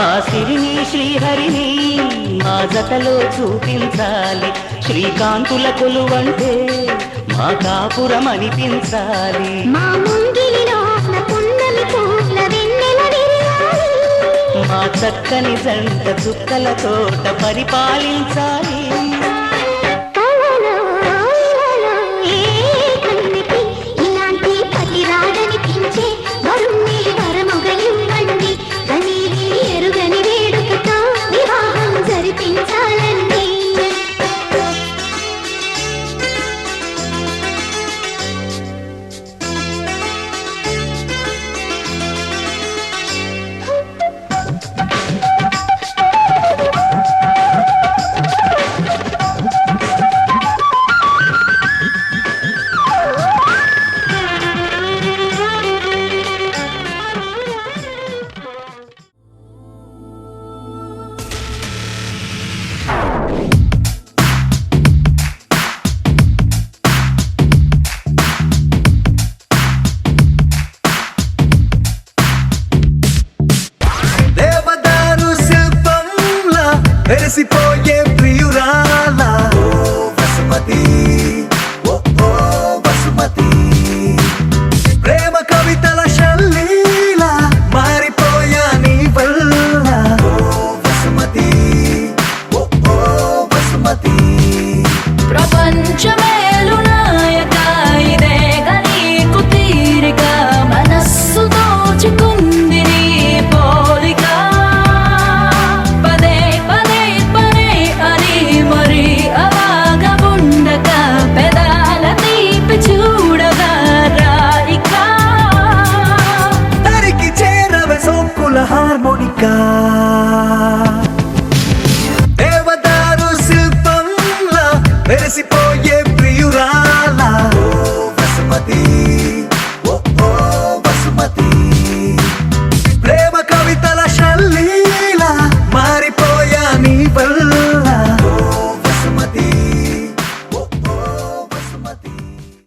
ఆ సిరిని శ్రీహరిని మా జతలో చూపించాలి. శ్రీకాంతుల కొలువంటే మా కాపురం అనిపించాలి. మా ముంగిలిలో పున్నమి పూల వెన్నెల విరియాలి. మా చక్కని జంట చుక్కల తోట పరిపాలించాలి. ఇలాంటి పతి రాడనిపించే వరుణ్ణి వరముగా ఇవ్వండి. కనీవి ఎరుగని వేడుకతో వివాహం జరిపించాలండి. వెరసిపోయే ప్రియురాల ఓ వసుమతి, ఓ ఓ వసుమతి. ప్రేమ కవితల శల్లీల మారిపోయా నీ వల్ల ఓ వసుమతి, ఓ ఓ వసుమతి. ప్రపంచమేలు నాయక ఇదేగా నీకు తీరిక, మనస్సు దోచుకుంది నీ పోలిక. పదే పదే పదే అని మరి అలాగా ఉండక, పెదాల తీపి చూడగా రాయిక. తరికి చేరవే సోకుల హార్మోనికా.